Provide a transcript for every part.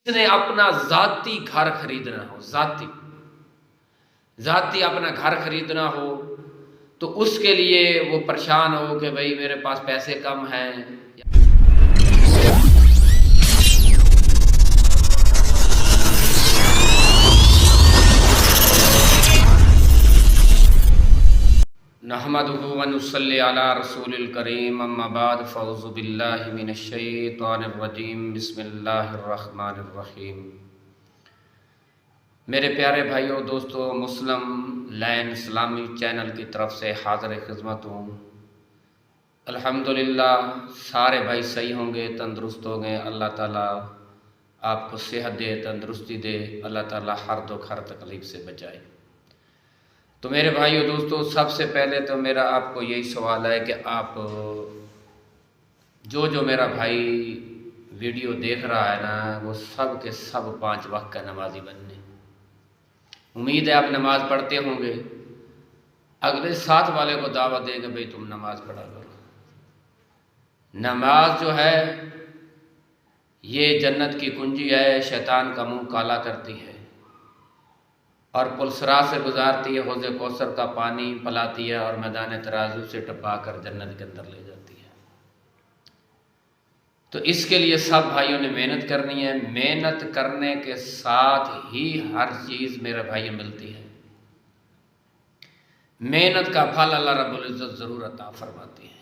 نے اپنا ذاتی گھر خریدنا ہو، ذاتی اپنا گھر خریدنا ہو تو اس کے لیے وہ پریشان ہو کہ بھئی میرے پاس پیسے کم ہیں۔ نحمدہ ونصلی علی رسول الکریم، اما بعد فاعوذ باللہ من الشیطان الرجیم، بسم اللہ الرحمن الرحیم۔ میرے پیارے بھائیوں دوستو، مسلم لائن اسلامی چینل کی طرف سے حاضر خدمت ہوں۔ الحمدللہ سارے بھائی صحیح ہوں گے، تندرست ہوں گے۔ اللہ تعالیٰ آپ کو صحت دے، تندرستی دے، اللہ تعالیٰ ہر دکھ ہر تکلیف سے بچائے۔ تو میرے بھائیو دوستو، سب سے پہلے تو میرا آپ کو یہی سوال ہے کہ آپ جو میرا بھائی ویڈیو دیکھ رہا ہے نا، وہ سب کے سب 5 وقت کا نمازی بننے۔ امید ہے آپ نماز پڑھتے ہوں گے۔ اگلے ساتھ والے کو دعوت دیں کہ بھئی تم نماز پڑھا کرو۔ نماز جو ہے یہ جنت کی کنجی ہے، شیطان کا منہ کالا کرتی ہے اور پلسرا سے گزارتی ہے، حوض کوثر کا پانی پلاتی ہے اور میدان ترازو سے ٹپا کر جنت کے اندر لے جاتی ہے۔ تو اس کے لیے سب بھائیوں نے محنت کرنی ہے۔ محنت کرنے کے ساتھ ہی ہر چیز میرے بھائیوں ملتی ہے۔ محنت کا پھل اللہ رب العزت ضرور عطا فرماتی ہے۔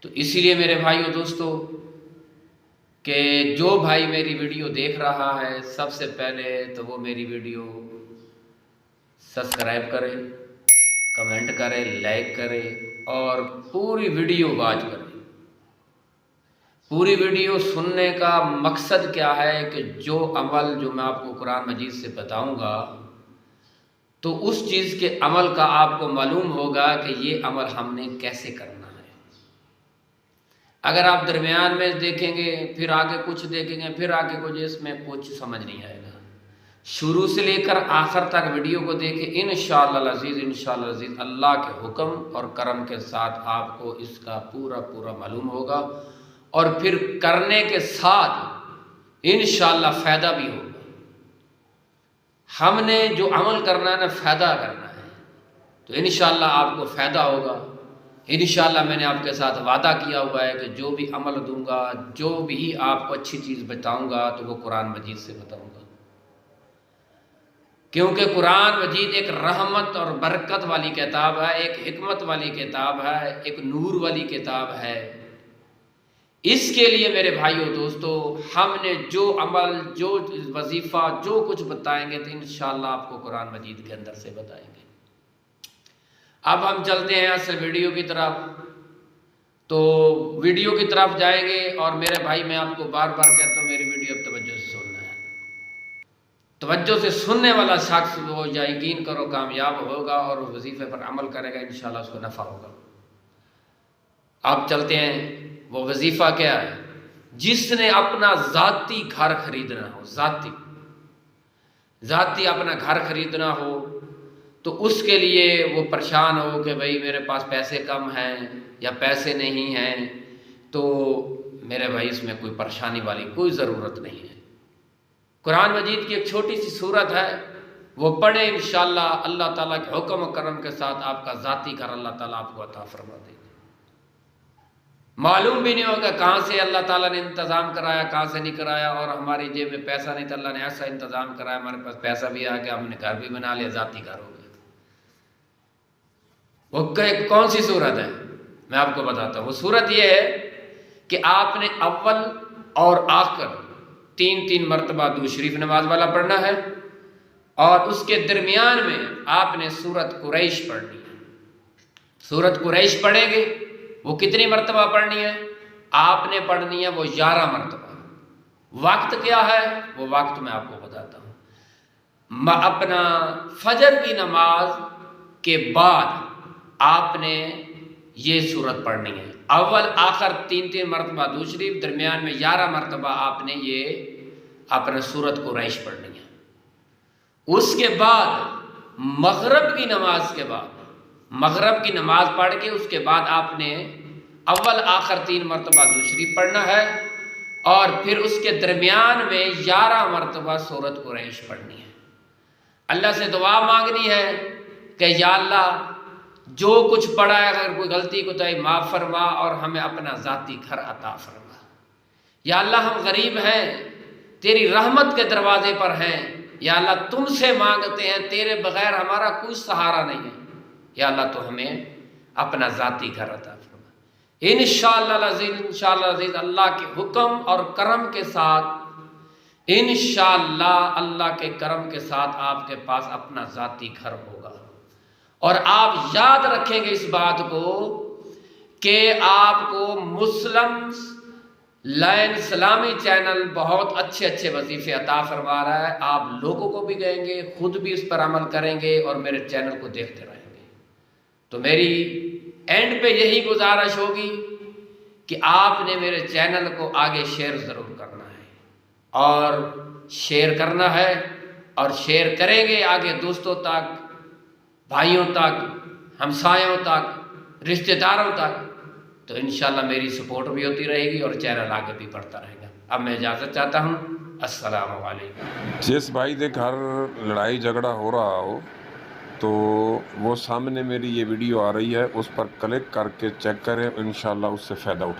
تو اسی لیے میرے بھائیوں دوستو کہ جو بھائی میری ویڈیو دیکھ رہا ہے، سب سے پہلے تو وہ میری ویڈیو سبسکرائب کرے، کمنٹ کرے، لائک کرے اور پوری ویڈیو واچ کرے۔ پوری ویڈیو سننے کا مقصد کیا ہے کہ جو عمل جو میں آپ کو قرآن مجید سے بتاؤں گا تو اس چیز کے عمل کا آپ کو معلوم ہوگا کہ یہ عمل ہم نے کیسے کرنا ہے۔ اگر آپ درمیان میں دیکھیں گے، پھر آگے کچھ دیکھیں گے، پھر آگے کچھ، اس میں کچھ سمجھ نہیں آئے گا۔ شروع سے لے کر آخر تک ویڈیو کو دیکھیں، انشاءاللہ العزیز، انشاءاللہ العزیز اللہ کے حکم اور کرم کے ساتھ آپ کو اس کا پورا معلوم ہوگا اور پھر کرنے کے ساتھ انشاءاللہ فائدہ بھی ہوگا۔ ہم نے جو عمل کرنا ہے نا، فائدہ کرنا ہے، تو انشاءاللہ آپ کو فائدہ ہوگا۔ انشاءاللہ میں نے آپ کے ساتھ وعدہ کیا ہوا ہے کہ جو بھی عمل دوں گا، جو بھی آپ کو اچھی چیز بتاؤں گا تو وہ قرآن مجید سے بتاؤں گا، کیونکہ قرآن مجید ایک رحمت اور برکت والی کتاب ہے، ایک حکمت والی کتاب ہے، ایک نور والی کتاب ہے۔ اس کے لیے میرے بھائیوں دوستو، ہم نے جو عمل، جو وظیفہ، جو کچھ بتائیں گے تو انشاءاللہ آپ کو قرآن مجید کے اندر سے بتائیں گے۔ اب ہم چلتے ہیں اصل ویڈیو کی طرف۔ تو ویڈیو کی طرف جائیں گے اور میرے بھائی میں آپ کو بار بار کہتا ہوں میری ویڈیو اب توجہ سے سننا ہے۔ توجہ سے سننے والا شخص وہ یقین کرو کامیاب ہوگا اور وظیفے پر عمل کرے گا، انشاءاللہ اس کو نفع ہوگا۔ اب چلتے ہیں، وہ وظیفہ کیا ہے؟ جس نے اپنا ذاتی گھر خریدنا ہو، ذاتی اپنا گھر خریدنا ہو تو اس کے لیے وہ پریشان ہو کہ بھئی میرے پاس پیسے کم ہیں یا پیسے نہیں ہیں، تو میرے بھائی اس میں کوئی پریشانی والی کوئی ضرورت نہیں ہے۔ قرآن مجید کی ایک چھوٹی سی سورت ہے، وہ پڑھیں، انشاءاللہ اللہ تعالیٰ کے حکم و کرم کے ساتھ آپ کا ذاتی گھر اللہ تعالیٰ آپ کو عطا فرما دے گا۔ معلوم بھی نہیں ہوگا کہاں سے اللہ تعالیٰ نے انتظام کرایا، کہاں سے نہیں کرایا، اور ہماری جیب میں پیسہ نہیں تھا، اللہ نے ایسا انتظام کرایا ہمارے پاس پیسہ بھی آ گیا، ہم نے گھر بھی بنا لیا، ذاتی گھر ہو گیا۔ وہ کون سی صورت ہے میں آپ کو بتاتا ہوں۔ وہ صورت یہ ہے کہ آپ نے اول اور آخر 3 مرتبہ درود شریف نماز والا پڑھنا ہے اور اس کے درمیان میں آپ نے سورت قریش پڑھنی ہے۔ سورت قریش پڑھیں گے، وہ کتنی مرتبہ پڑھنی ہے؟ آپ نے پڑھنی ہے وہ 11 مرتبہ۔ وقت کیا ہے؟ وہ وقت میں آپ کو بتاتا ہوں۔ اپنا فجر کی نماز کے بعد آپ نے یہ سورت پڑھنی ہے، اول آخر 3 مرتبہ درود شریف، درمیان میں 11 مرتبہ آپ نے یہ اپنا سورت قریش پڑھنی ہے۔ اس کے بعد مغرب کی نماز کے بعد، مغرب کی نماز پڑھ کے اس کے بعد آپ نے اول آخر 3 مرتبہ درود شریف پڑھنا ہے اور پھر اس کے درمیان میں 11 مرتبہ سورۃ قریش پڑھنی ہے۔ اللہ سے دعا مانگنی ہے کہ یا اللہ جو کچھ پڑھا ہے اگر کوئی غلطی کوتاہی معاف فرما اور ہمیں اپنا ذاتی گھر عطا فرما۔ یا اللہ ہم غریب ہیں، تیری رحمت کے دروازے پر ہیں، یا اللہ تم سے مانگتے ہیں، تیرے بغیر ہمارا کوئی سہارا نہیں ہے، یا اللہ تو ہمیں اپنا ذاتی گھر عطا فرما۔ انشاءاللہ العزیز، انشاءاللہ العزیز اللہ کے حکم اور کرم کے ساتھ، انشاءاللہ اللہ کے کرم کے ساتھ آپ کے پاس اپنا ذاتی گھر ہوگا۔ اور آپ یاد رکھیں گے اس بات کو کہ آپ کو مسلم لائن اسلامی چینل بہت اچھے اچھے وظیفے عطا فرما رہا ہے۔ آپ لوگوں کو بھی کہیں گے، خود بھی اس پر عمل کریں گے اور میرے چینل کو دیکھتے رہیں گے۔ تو میری اینڈ پہ یہی گزارش ہوگی کہ آپ نے میرے چینل کو آگے شیئر ضرور کرنا ہے، اور شیئر کرنا ہے، اور شیئر کریں گے آگے دوستوں تک، بھائیوں تک، ہمسایوں تک، رشتہ داروں تک، تو انشاءاللہ میری سپورٹ بھی ہوتی رہے گی اور چینل آگے بھی بڑھتا رہے گا۔ اب میں اجازت چاہتا ہوں، السلام علیکم۔ جس بھائی دے گھر لڑائی جھگڑا ہو رہا ہو تو وہ سامنے میری یہ ویڈیو آ رہی ہے، اس پر کلک کر کے چیک کریں، انشاءاللہ اس سے فائدہ اٹھائیں۔